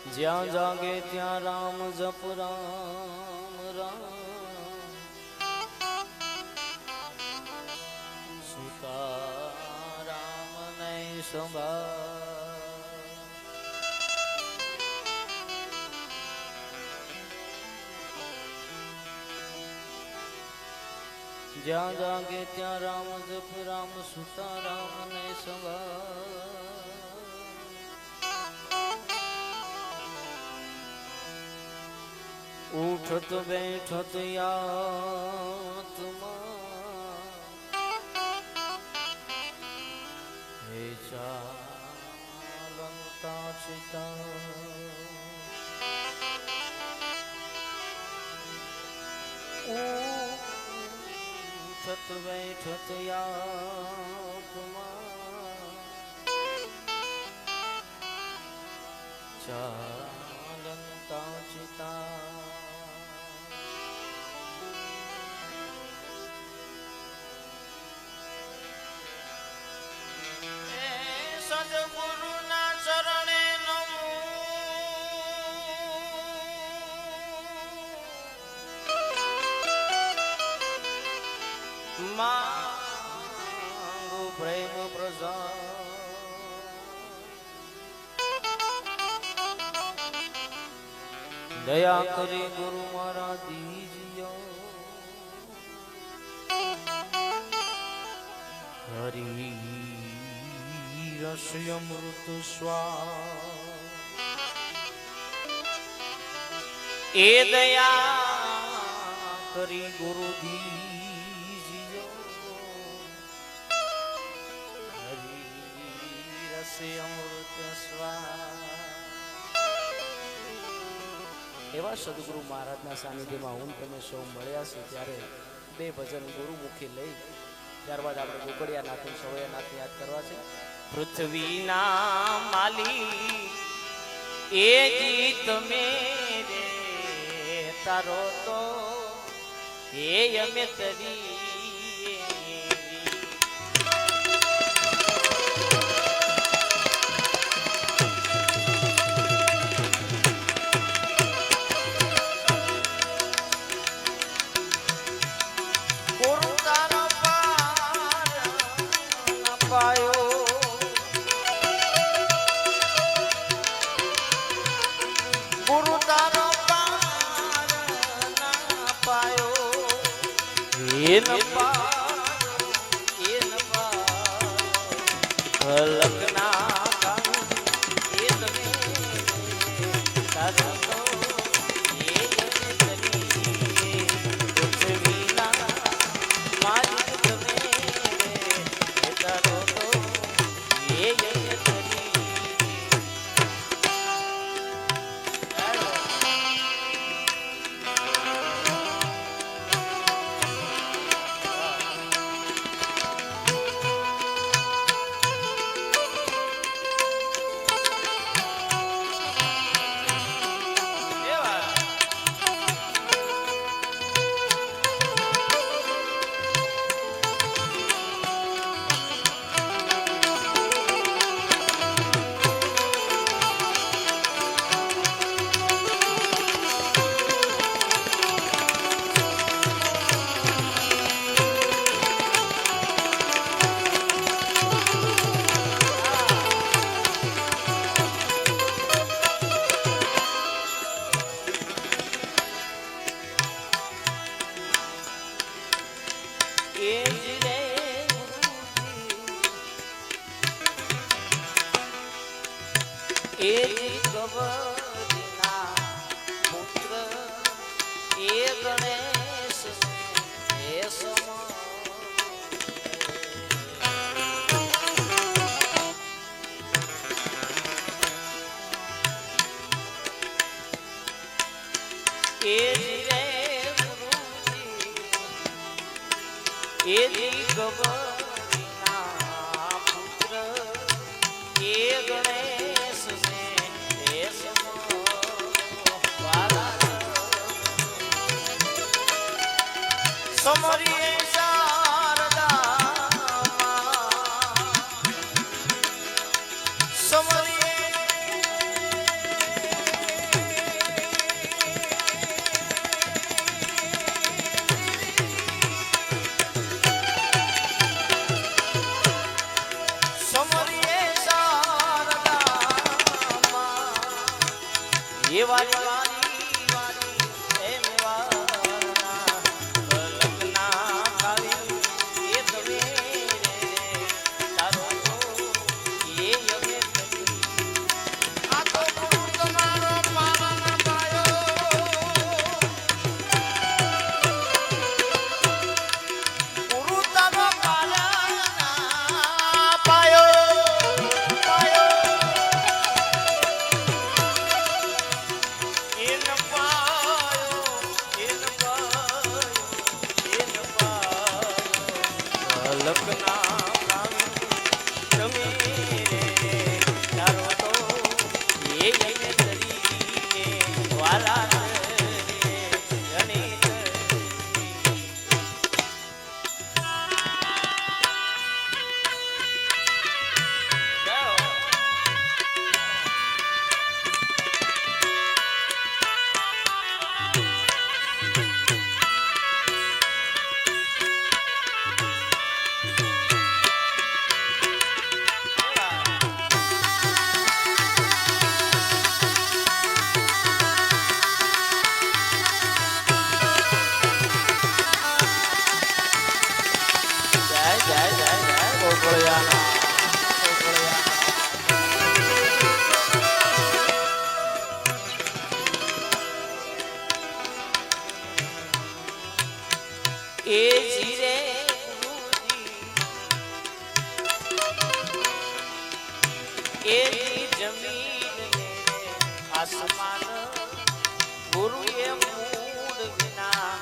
જ્યાં જાગે ત્યાં રામ જપ રામ રામ સુતા રામ નહીં સંભાળ જ્યાં જાગે ત્યાં રામ જપ રામ સુતા રામ નહીં સંભાળ ઉઠત બેઠત યાતમાં હે ચાલંતા ચિતા ઉઠત બેઠત યાતમાં ચાલંતા ચિતા સદગુરુના ચરણે નમો માંગુ પ્રેમ પ્રજા દયા કરી ગુરુ મારા દીજ્યો હરી રસ અમૃત સ્વા એ દયા કરી ગુરુ દીજ્યો હરી રસ અમૃત સ્વા એવા સદગુરુ મહારાજના સાનિધ્યમાં હું તમે સૌ મળ્યા છે ત્યારે બે ભજન ગુરુમુખી લઈ ત્યારબાદ આપણે ગોકળિયા નાથ સવૈયા નાથ યાદ કરવા છે. પૃથ્વીના માલી એ જીત મેરે તારો તો એ અમે તરી એ વારી વારી વારી એમ વારના લગ્ના કાવી એ તમે તારો તો એ અમે કરી આ તો ગુરુ તમારો પાવાના પાયો ગુરુ તારો પાવાના પાયો લગ્ના તમે તારો તો એ તરીકે વાલા એ જીરે એ જમીન આસમાન ગુરુએ મૂળ વિના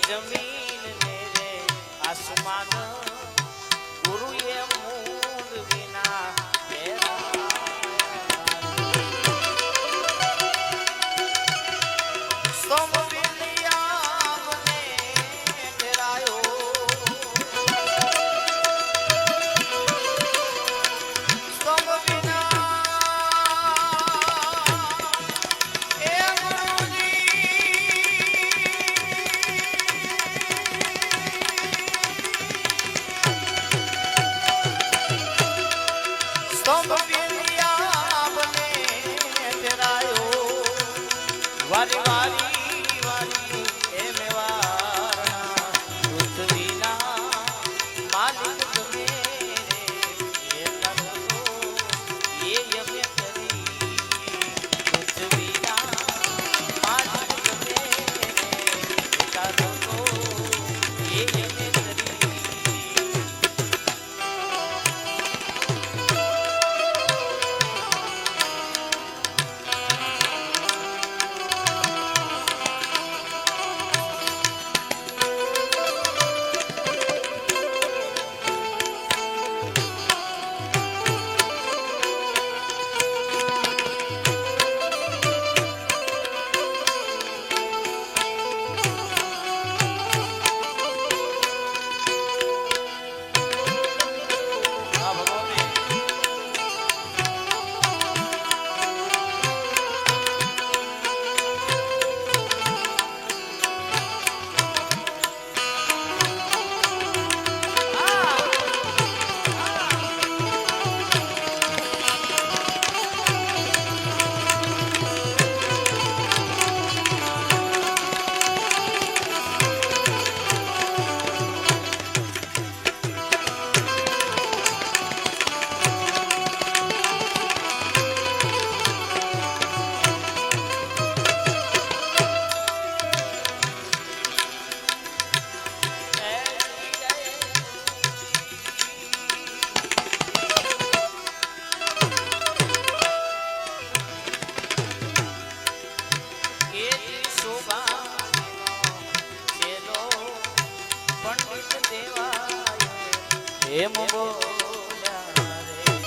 જમીન ને આસમાન ગુરુએ મૂળ વિના વારી વારી વારી એમ વારના પૃથ્વીના માલિક તમે એ કરો એ અમે કરી પૃથ્વીના માલિક તમે કરો એ અમે કરી એમ બોલ્યા રે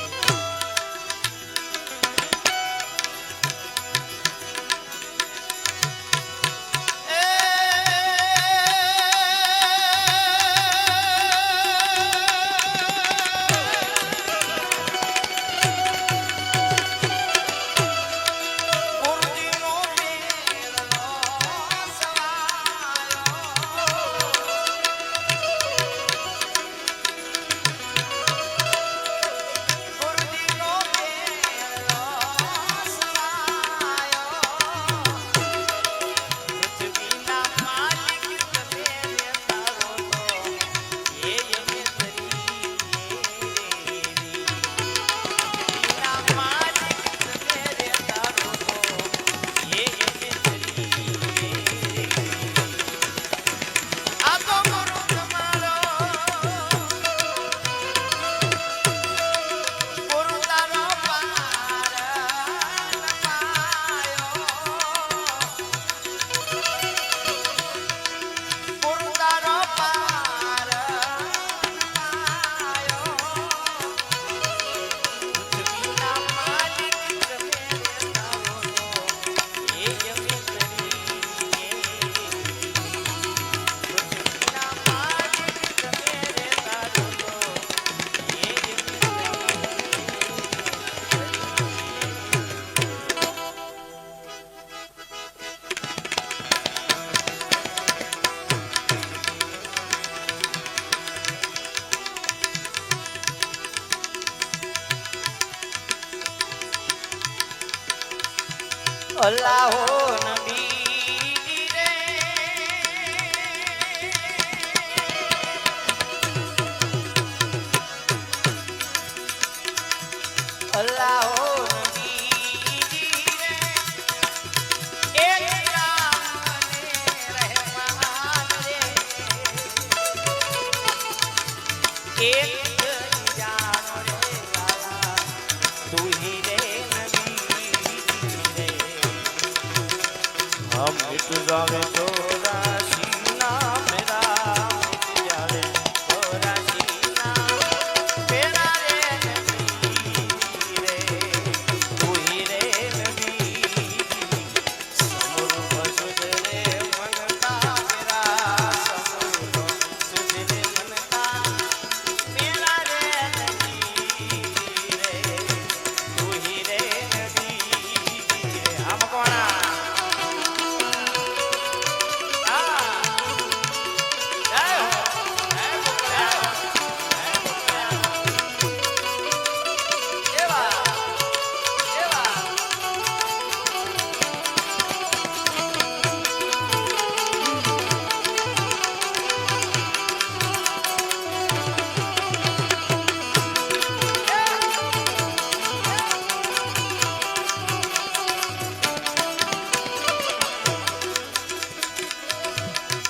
અલ્લાહો નબી રે અલ્લાહો जावे चौरासी ना मेरा मिट जावे चौरासी ना मेरा रे नबी रे तू ही रे नबी समूह सुधरे मन का मेरा समूह सुधरे मन का मेरा रे नबी रे तू ही रे नबी हम कोना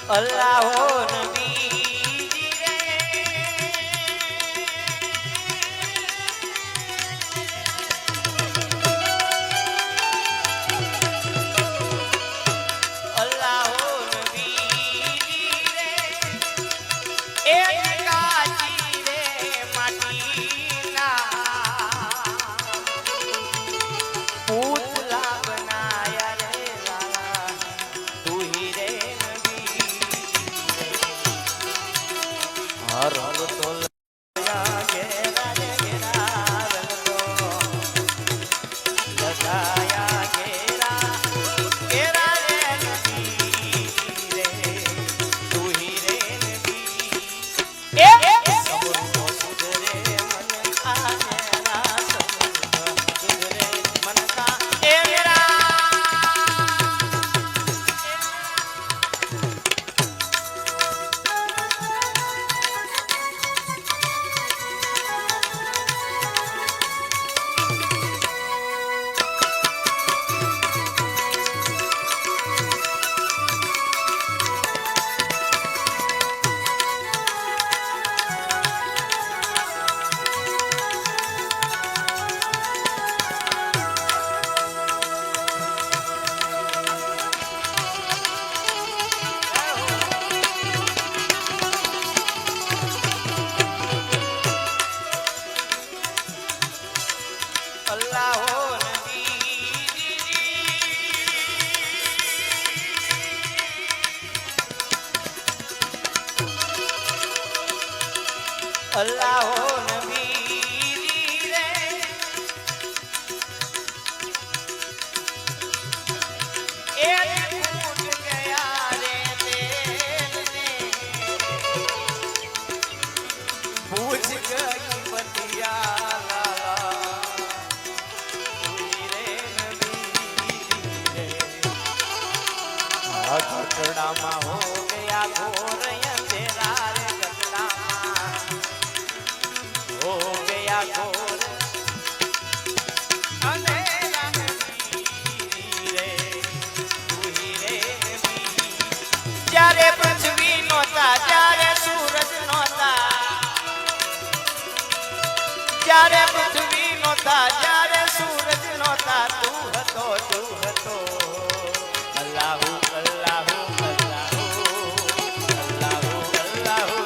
અલ્લાહો નબી રે અલ્લાહો નબી રે એક કાચી રે માટીના પૂતલા બનાયા રે લાલા તું હી રે રંગ તો લગાયા ઘેરા રે ઘેરા રંગ તો લગાયા ઘેરા ઘેરા રે નબી રે તું હી રે નબી એ સમૂહ સુધરે મન કા મેરા સમૂહ સુધરે મન કા એ મેરા અલ્લાહો નબી રે એક ફૂટ ગયા રે તેલને પૂછ ગઈ બતિયા લાલા તું રે નબી રે આ ઘટડામાં હો ગયા ઘોર તેરા રે हो गया घोर अंधेरा नबी रे तू ही रे नबी જ્યારે પૃથ્વી નહોતા જ્યારે સૂરજ નહોતા જ્યારે પૃથ્વી નહોતા જ્યારે સૂરજ નહોતા તું હતો અલ્લાહુ અલ્લાહુ અલ્લાહુ અલ્લાહુ અલ્લાહુ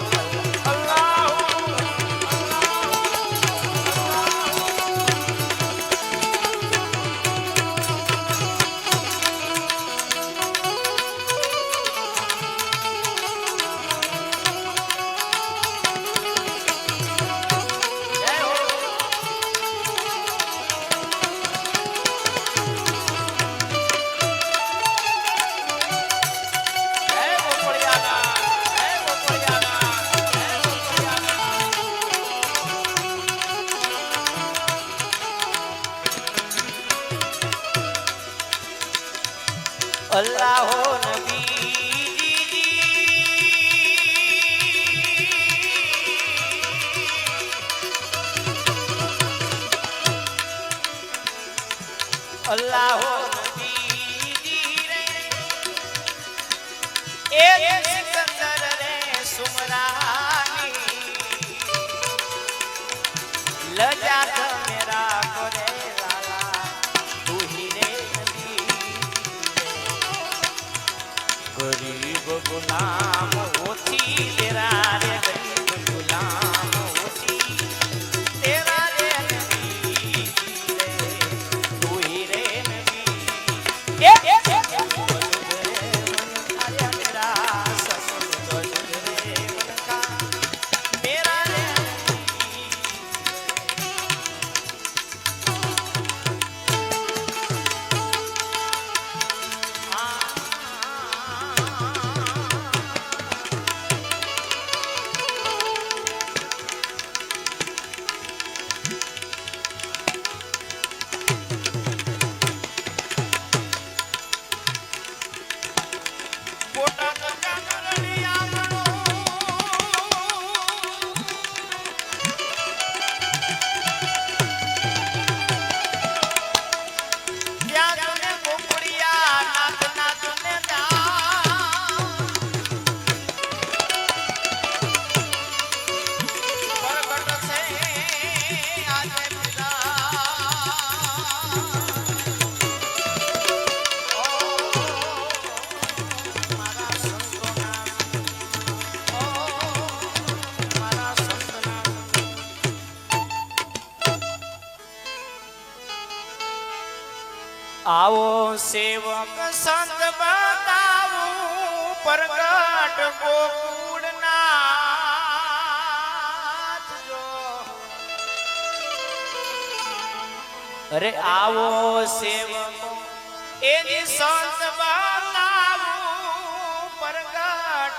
અલ્લાહો નબી અલ્લાહો નબી રે એ સિકંદર રે સુમરાની લજા મેરા કરે લાલા તું હી રે गरीब गुलाम होती तेरा रे गरीब गुलाम होती तेरा रे नबी तू ही रे नबी ए अरे मेरा ससुर रे मन का मेरा रे आओ सेवक संत बताऊं प्रकट गोकुळनाथ जो अरे आओ सेवक एनी संत बताऊं प्रकट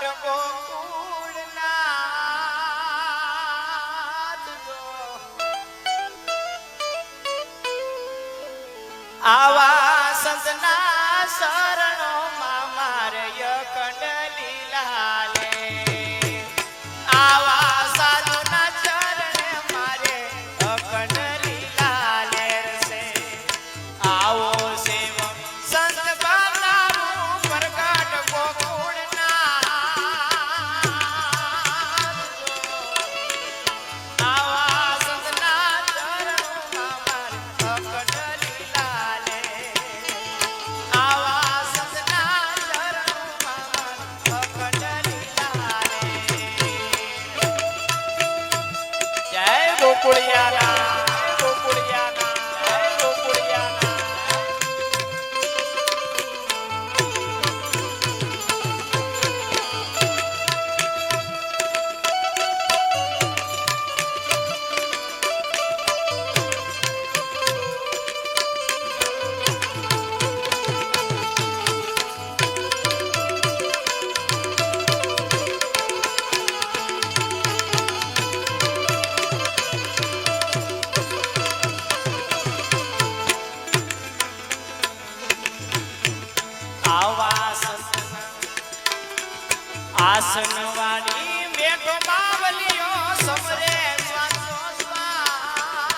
गोकुळनाथ जो आवा संतना शरणो मारे कंडली लाले आवा साधुना चरण मारे कंडली लाले से आओ सेवक संत बाबू प्रकट गोकुळना आवा संतना चरण मारे कंडली गोकुळियाना गोकुळियाना गोकुळियाना आसनवाणी मेघ बावलियो समरे स्वासो स्वास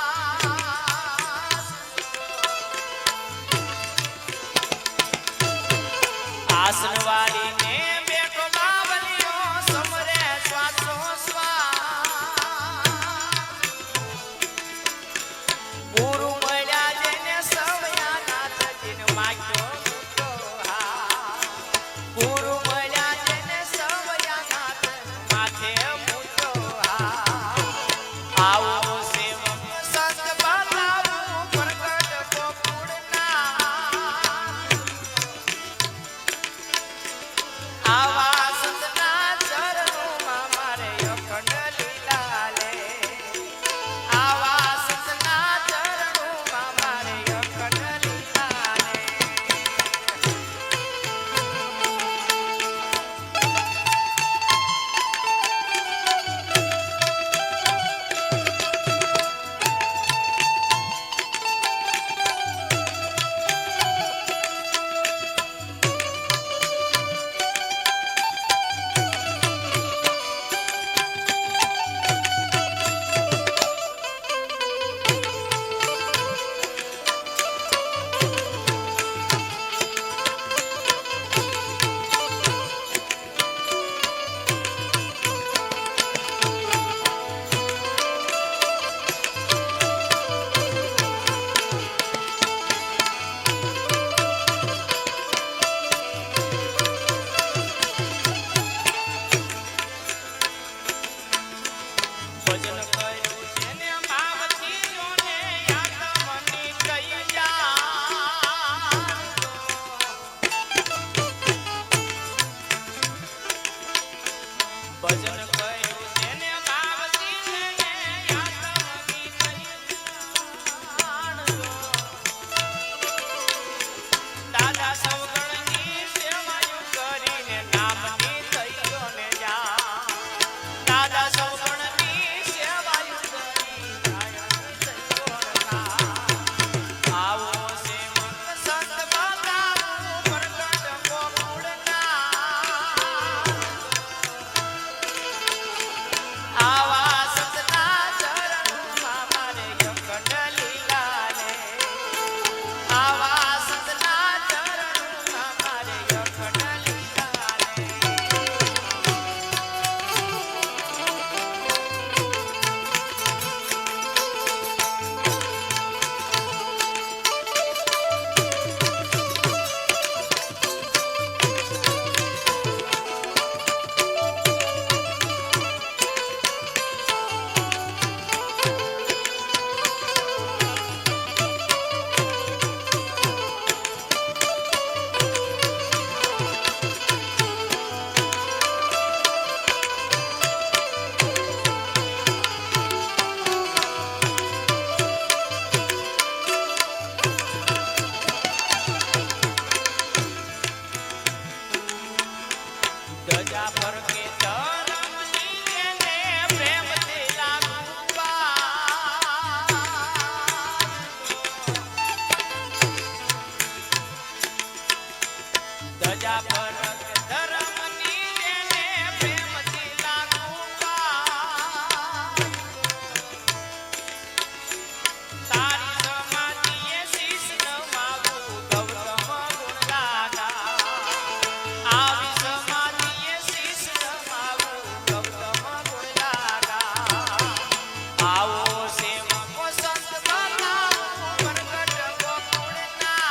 आसनवाणी ने मेघ बावलियो समरे स्वासो स्वास गुरु મળ્યા જેને સવયા નાથ જીન માગ્યો ગુરુ મળ્યા જેને સવયા નાથ માથે સવગણની સેવાયું કરીને નામની થઈયો ને જા દાદા સવગણની સેવાયું કરીને નામની થઈયો ને જા આવો સેવક સંત બાબા પ્રગટ ગોકુળના આવા સંતના ચરણમાં મારે યકટ લીલા ને આવા સંતના ચરણમાં મારે યકટ લીલા ને ધજા પર કે ધર્મની એને પ્રેમથી લાગુ ધજા પર કે ધર્મની એને પ્રેમથી લાગુ તારી સમાધિએ શીશ નમાવું ગૌતમ ગુણ લાગા આવી સમાધિએ શીશ નમાવું ગૌતમ ગુણ લાગા આવો સેવકો સંત બાબા પ્રગટ ગોકુળના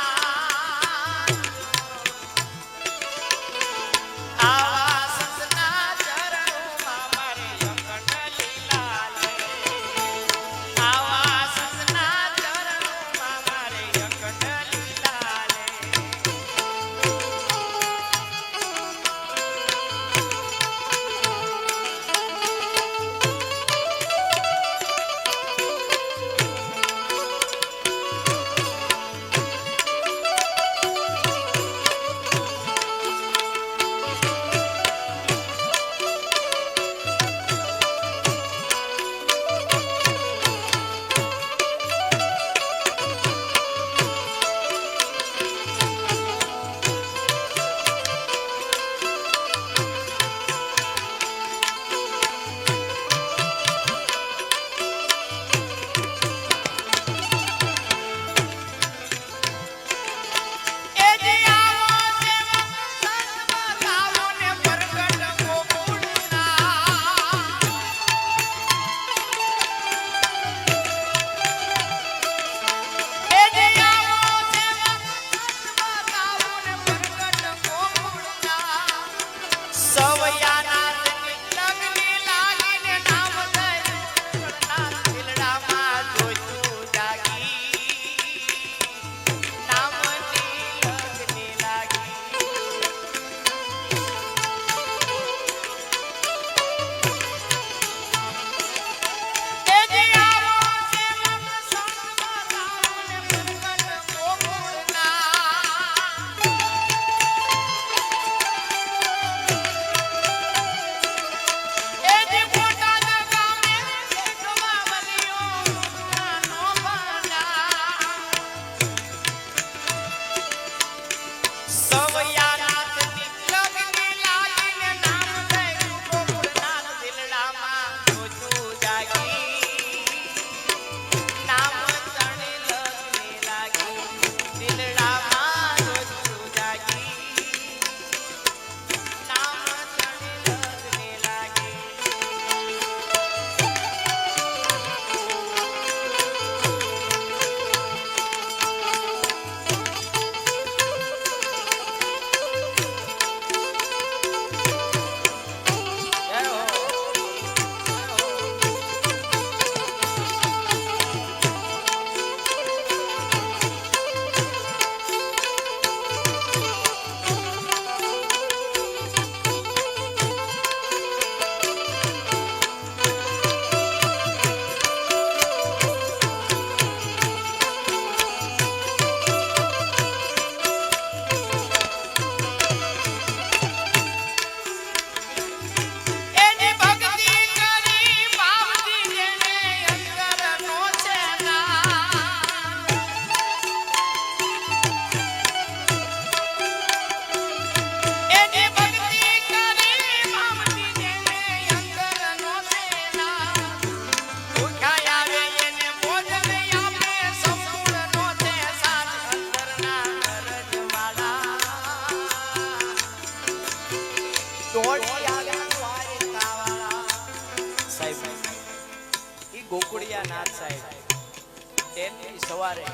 સવારે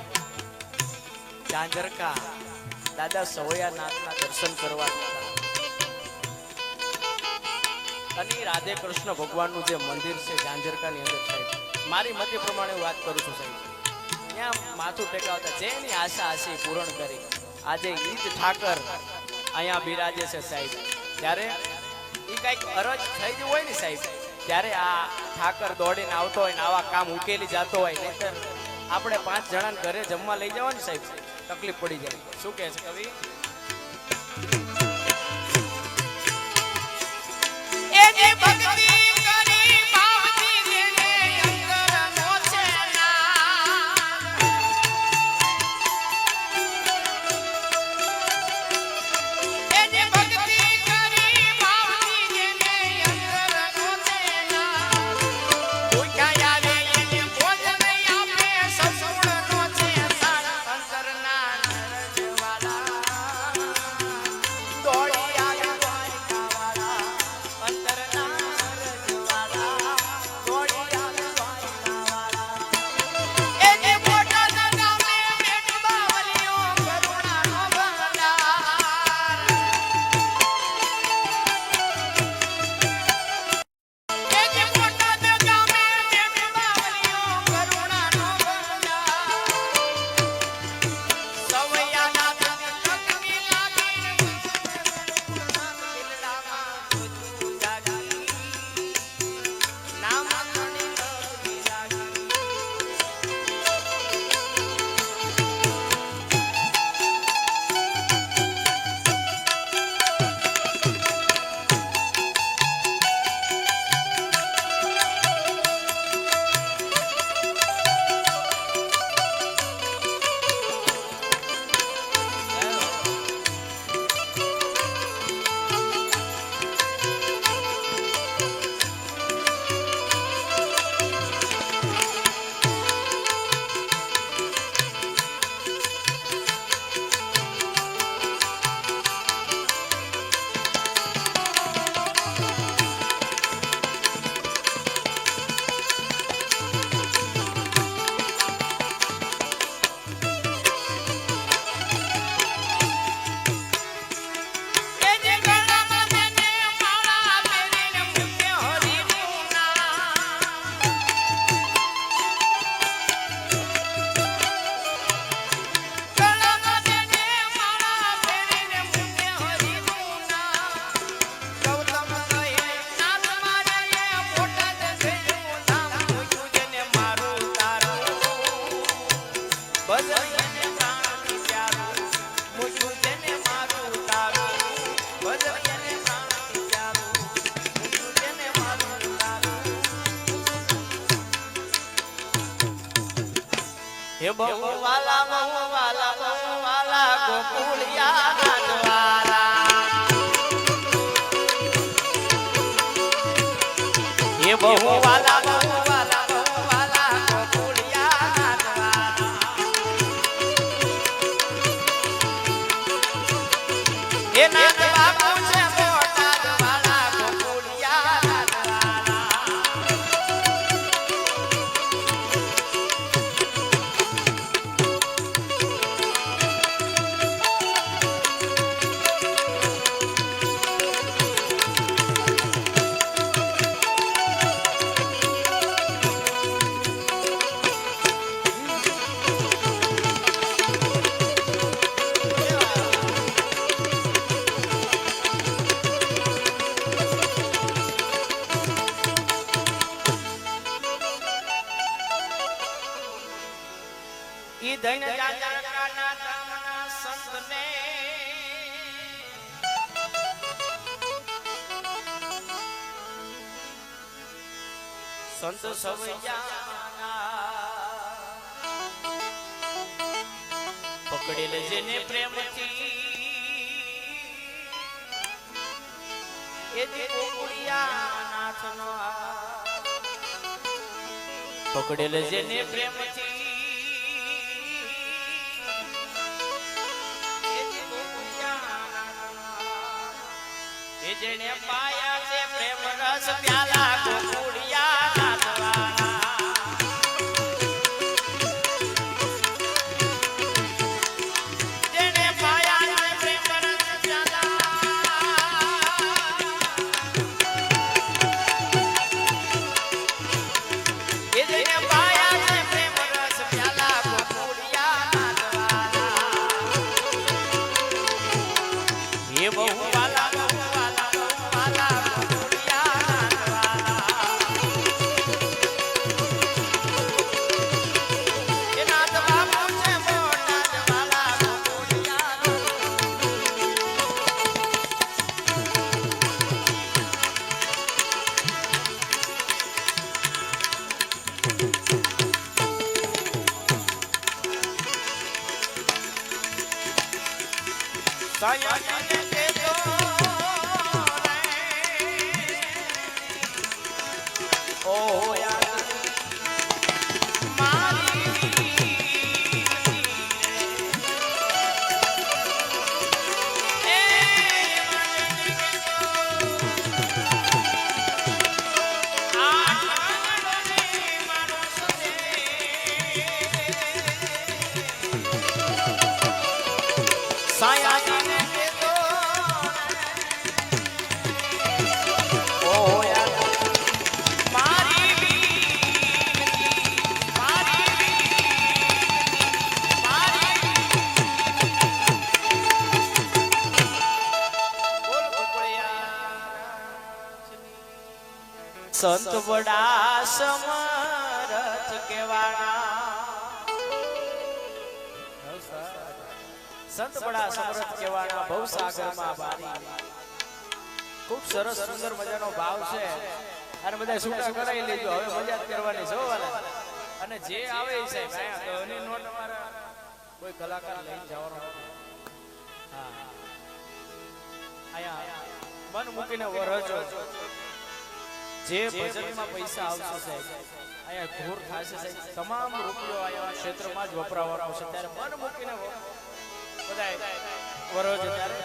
ઝાંઝરકા દાદા સવૈયાનાથના દર્શન કરવા હતા અને રાધે કૃષ્ણ ભગવાનનું જે મંદિર છે ઝાંઝરકાની અંદર સાહેબ, મારી મતે પ્રમાણે વાત કરું છું સાહેબ, ત્યાં માથું ટેકાવતા જેની આશા હશે પૂરણ કરી આજે ઈ જ ઠાકર અહીંયા બિરાજે છે સાહેબ. ત્યારે એ કંઈક અરજ થઈ ગયું હોય ને સાહેબ, ત્યારે આ ઠાકર દોડીને આવતો હોય ને આવા કામ ઉકેલી જતો હોય, નહીતર આપણે 5 જણાને ઘરે જમવા લઈ જવા ને સાહેબ તકલીફ પડી જાય. શું કહે છે કવિ? હે બહુ વાલા ગોકુળિયા નાથવાલા, હે બહુ વાલા ગોકુળિયા નાથવાલા, હે નાથ બાપુ છે બોટાદ વાલા ગોકુળિયા નાથવાલા. ઈ ધન જાજરકાના તમના સંતને સંત સવૈયાના પકડેલ જેને પ્રેમથી એ જે ગોકુળિયા નાથનો પકડેલ જેને પ્રેમથી જેને પાયા છે પ્રેમ રસ પ્યાલા ગોકુળિયા નાથવાલા. એ બહુ વાલા બહુ વાલા બહુ વાલા ગોકુળિયા એ નાથ બાપુ છે મોટા જ વાલા ગોકુળિયા સાયા કે તો ઓ યાર મારી એ સાયા સંત બડા સમરથ કેવાના સંત બડા સમરથ કેવાના ભવસાગરમાં બારી ખૂબ સરસ સુંદર મજાનો ભાવ છે અને બધા છૂટા કરાવી લેજો હવે મજા કરવાની છો વાલા અને જે આવે એ સાહેબ આયા તો એની નોટ અમારા કોઈ કલાકાર લઈને જવાનો હા આયા મન મૂકીને વરજો જે ભજનમાં પૈસા આવશે સાહેબ આયા ઘોર થશે સાહેબ તમામ રૂપિયો આયા ક્ષેત્રમાં જ વપરાવાનો છે ત્યારે મન મૂકીને બધાય વરજ ત્યારે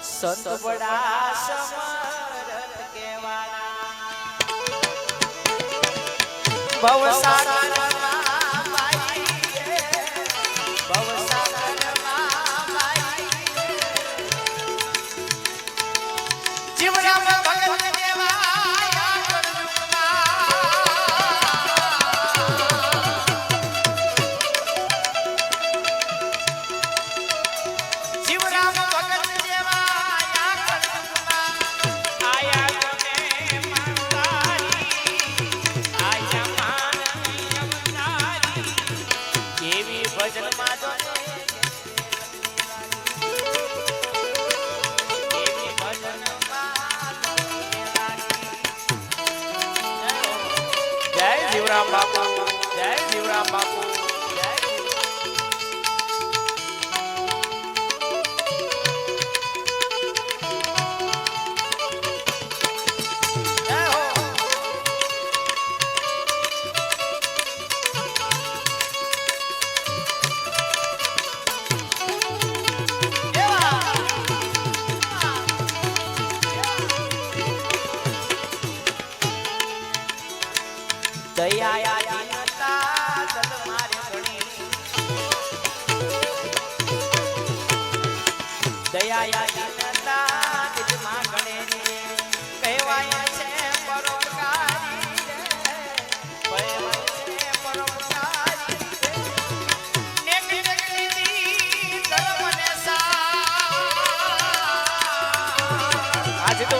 સંત બડા સમરથ કેવાના ભવસાગરમાં બાઈ ભવસાગરમાં બાઈ જીવરામ ભગત જીવરામ બાપુ જય જીવરામ બાપુ દયા દીનતા દલ મારે ગણી દયા દીનતા દિલ માં ગણે કહેવાય છે પરોપકારી કહેવાય છે પરોપકારી નેક નેકની ધર્મ ને સા આજે તો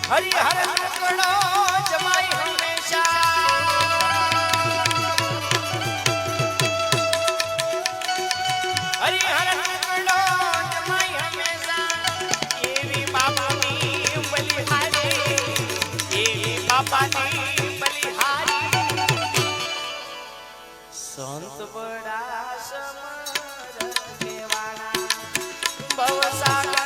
હરિહર કણો જમાઈ હંમેશા હરિહર કણો જમાઈ હંમેશા એવી બાપાની બલિહારી એવી બાપાની બલિહારી સંત બડા સમર કેવાના ભવસાગર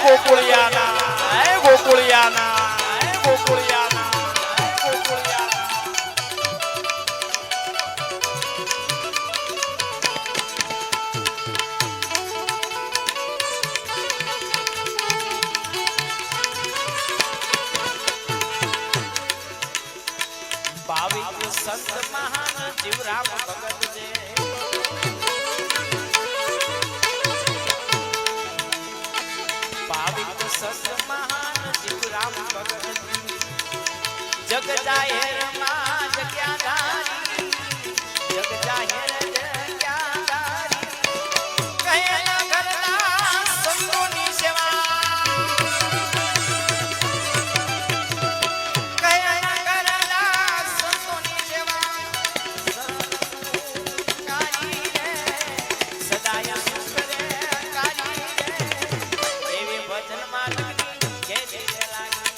ગોકુળિયાના ગોકુળિયાના ગોકુળિયાના ગોકુળિયાના ભાવિક સંત મહાન જીવરામ ભગત છે ભાવિક સંત મહાન જીવરામ ભગત જગ જાહેર માં જગ્યાધારી જગ જાહેર જગ્યાધારી કહેલા ઘરના સંતોની સેવા કહેલા ઘરના સંતોની સેવા કારી રે સદાય કરે કારી એવી વચન માં કે દે લાગી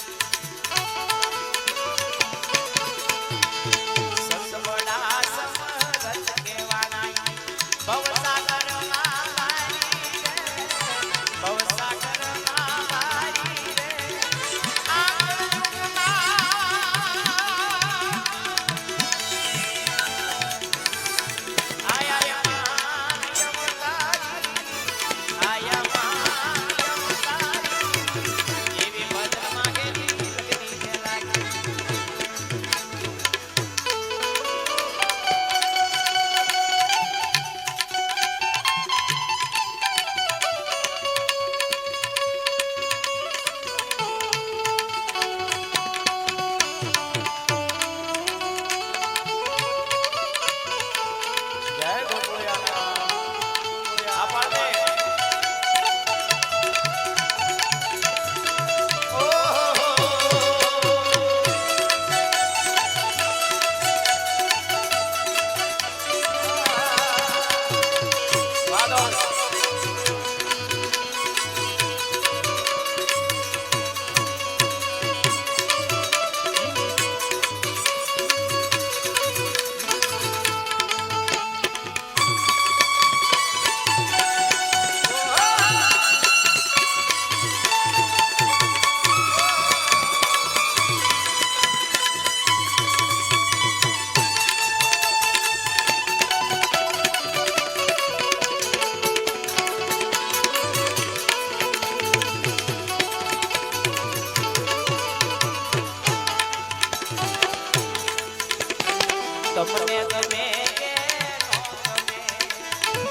તમને ગમે કે નો ગમે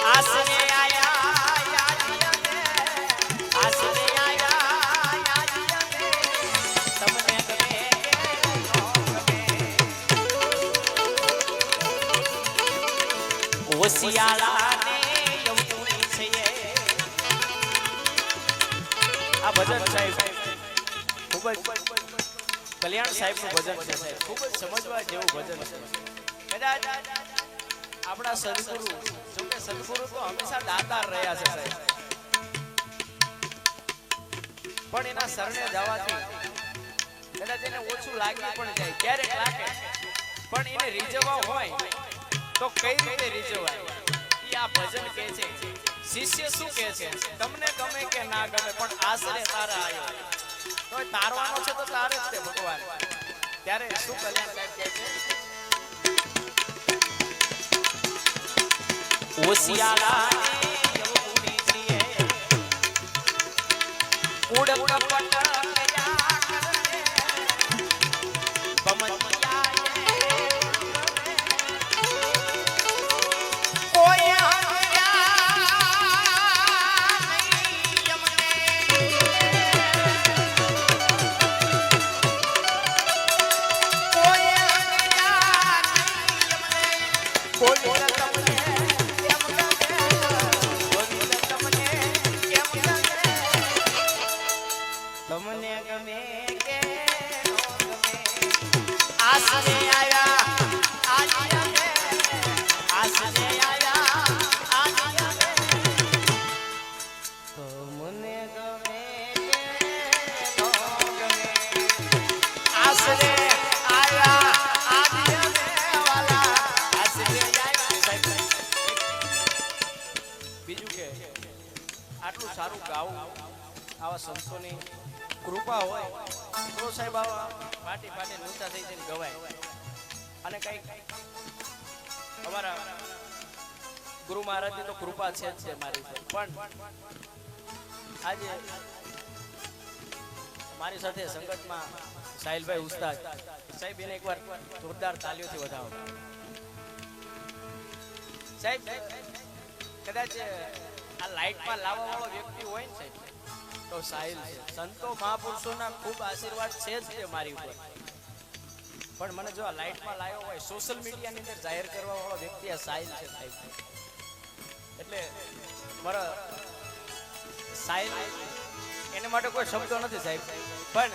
આસરે આયા યાદ આસરે આયા યાદ તમને ગમે કે નો ગમે ઓસિયાળા ને યમુની છે આ ભજન સાહેબ ખૂબ જ કલ્યાણ સાહેબ નું ભજન છે સાહેબ ખૂબ જ સમજવા જેવું ભજન છે કદાચ આપણા સદગુરુ જોકે સદગુરુ તો હંમેશા દાતાર રહ્યા છે સાહેબ પણ એના શરણે જવાથી કદાચ એને ઓછું લાગી પણ જાય ક્યારેક લાગે પણ એને રીઝવવા હોય તો કઈ રીતે રીઝવાય એ આ ભજન કહે છે શિષ્ય શું કહે છે તમને ગમે કે ના ગમે પણ આશરે તારા આવ્યો તો તારવાનો છે તો તારે જ છે ભગવાન ત્યારે શું કલ્યાણ સાહેબ કહે છે ઓશિયાળાની યવગુણી છીએ ઉડ કપટ કયા કરે પમતિયાએ કોઈ તમને ગમે કે નો ગમે આસરે આયા આજ આવે આસરે આયા આજ આવે તમને ગમે કે નો ગમે આસરે આયા આજ આવે વાલા આસરે આયા સાહેબ બીજું કે આટલું સારું ગાવું આવા સંતોની કૃપા હોય તો સાહેબ આવા પાટી પાટી નૂતા થઈ જઈને ગવાય અને કંઈક અમારા ગુરુ મહારાજની તો કૃપા છે જ છે મારી પર પણ આજે મારી સાથે સંગતમાં સાહિલભાઈ ઉસ્તાદ સાહેબ એને એકવાર જોરદાર તાલીઓથી વધાવો સાહેબ કદાચ આ લાઈટમાં લાવવા વાળો વ્યક્તિ હોય ને સાહેબ તો સાહિલ છે સંતો મહાપુરુષોના ખૂબ આશીર્વાદ છે જ તે મારી ઉપર પણ મને જો આ લાઈટમાં લાવ્યો હોય સોશિયલ મીડિયાની અંદર જાહેર કરવા વાળો વ્યક્તિ આ સાહિલ છે સાહેબ એટલે મારા સાહિલ એને માટે કોઈ શબ્દો નથી સાહેબ પણ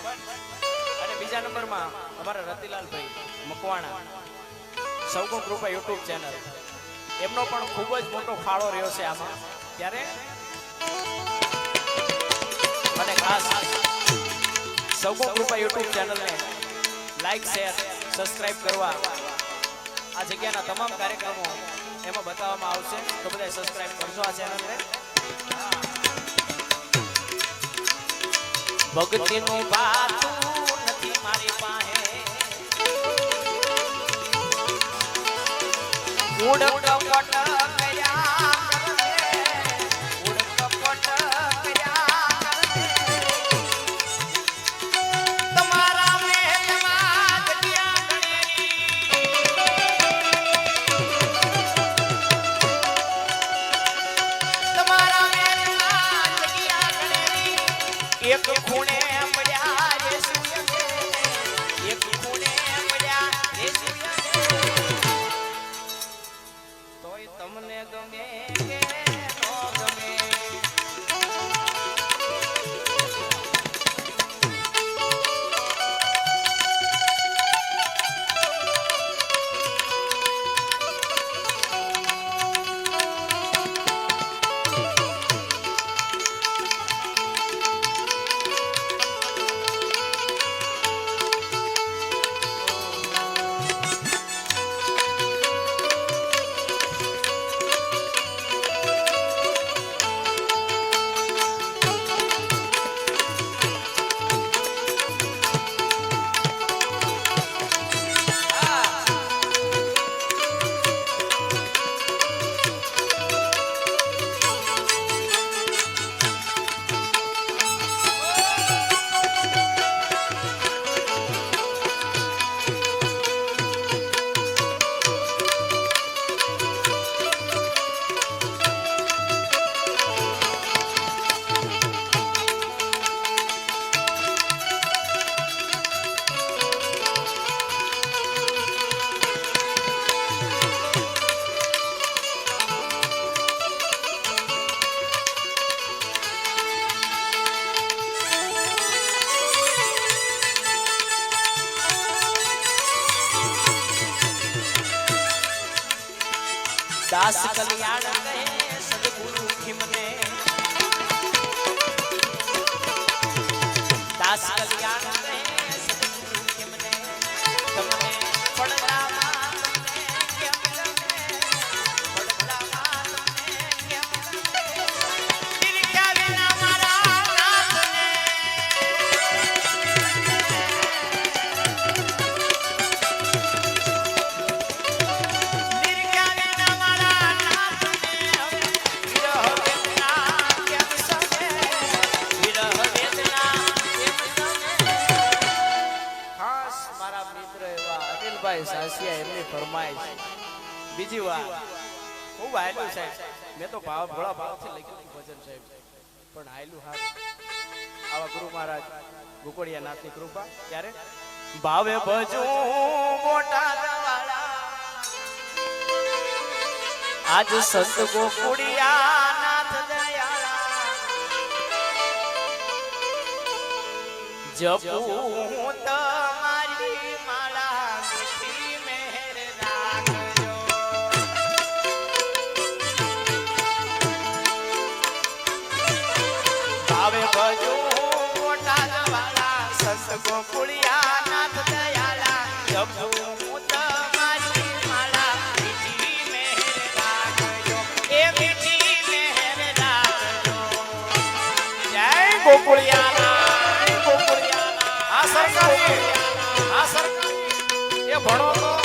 અને બીજા નંબરમાં અમારા રતિલાલભાઈ મકવાણા સૌગુણ કૃપા યુટ્યુબ ચેનલ એમનો પણ ખૂબ જ મોટો ફાળો રહ્યો છે આમાં ત્યારે અને ખાસ સૌગુણ કૃપા યુટ્યુબ ચેનલને લાઈક શેર સબસ્ક્રાઇબ કરવા આ જગ્યાના તમામ કાર્યક્રમો એમાં બતાવવામાં આવશે તો બધા સબસ્ક્રાઇબ કરજો આ ચેનલને ભક્તિનું બાતું નથી મારી પાસે ઉડ કપટ કયા ઉડ કપટ એક ખૂણે પડ્યા રે સૂર્ય એક ખૂણે પડ્યા રે સૂર્ય તોય તમને ગમે કે નો ગમે દાસ કલ્યાણ કહે સદગુરુ ખિમને દાસ કલ્યાણ કહે સદગુરુ ખિમને તમને પડદામાં તમને કેમ ગમે પડદામાં તમને કેમ ગમે દિલકા વિના મારા નાથને દિલકા વિના મારા નાથને ફરમાઈશ બીજી વાત ખૂબ આયલું સાહેબ મેં તો ભાવ ભોળા ભાવથી લખ્યું હતું ભજન સાહેબ પણ આયલું હારું આવા ગુરુ મહારાજ ગોકળિયા નાથની કૃપા ત્યારે ભાવે ભજું મોટા વાળા આજ સંત ગોકળિયા નાથ દયાળા જપું તમારી માળા મીઠી મહેર રાખજો ભાવે ભજું મોટા વાળા સંત ગોકળિયા નાથ દયાળા જપું તમારી માળા મીઠી મહેર રાખજો એ મીઠી મહેર રાખજો જય ગોકળિયા એ ભણો તો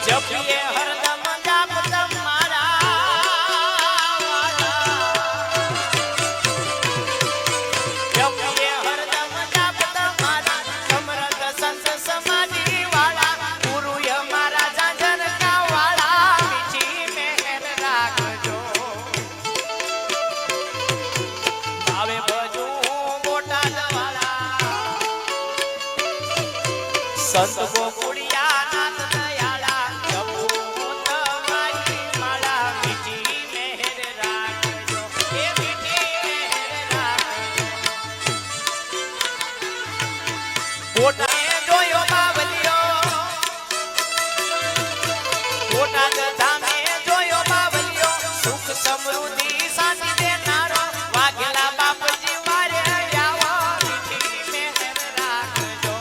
જપિએ હરદમ જાપ તમારા જપિએ હરદમ જાપ તમારા સમરથ સંત સમાધિ વાળા ગુરુ અમારા જાજર કા વાળા મીઠી મહેર રાખજો ભાવે ભજુ મોટા વાળા સંત ગોકળિયા નાથ દયાળા જોયો બાવલિયો બોટાદ ધામે જોયો બાવલિયો સુખ સમૃદ્ધિ સાથી દેનારો વાઘેલા બાપજી વારે આવો મીઠી મહેર રાખજો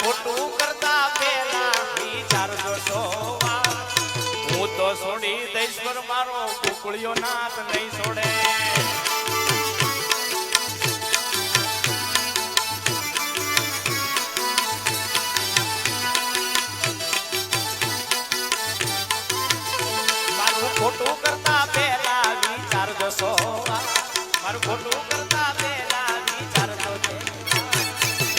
ખોટું કરતા પેલા વિચારજો સો વાર. હું તો છોડી દઈશ પર મારો કુકળિયો નાથ નહીં છોડે. મારું ખોટું કરતા પેલા વિચારજો સો વાર. મારું ખોટું કરતા પેલા વિચારજો છે.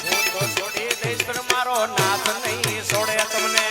હું તો છોડી દઈશ પર મારો નાથ નહીં છોડે તમને.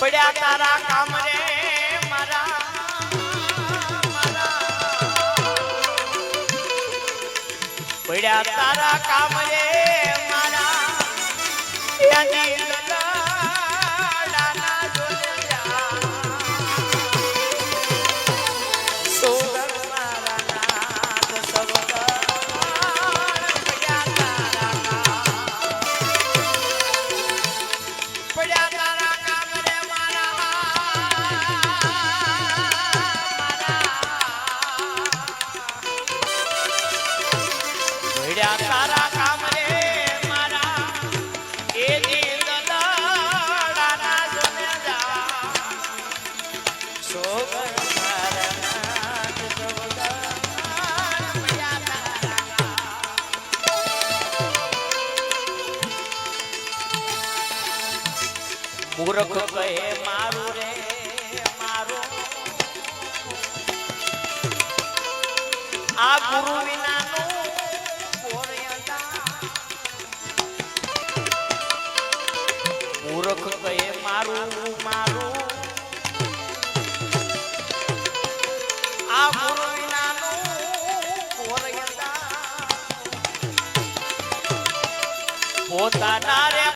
પડ્યા તારા કામ રે મારા પડ્યા તારા કામ રે મારા એની લડાના જોયા સોદર મારા નાથ સવગણ પડ્યા તારા પડ્યા તારા કામ રે મારા એ દિલદારના જોને જા સોગર મારા નાથ સવગણ પડ્યા તારા મૂર્ખ કહે મારું રે મારું આ ગુરુ વિનાનું મૂર્ખ કહે મારું મારું આ ગુરુ વિનાનું પોતાના રે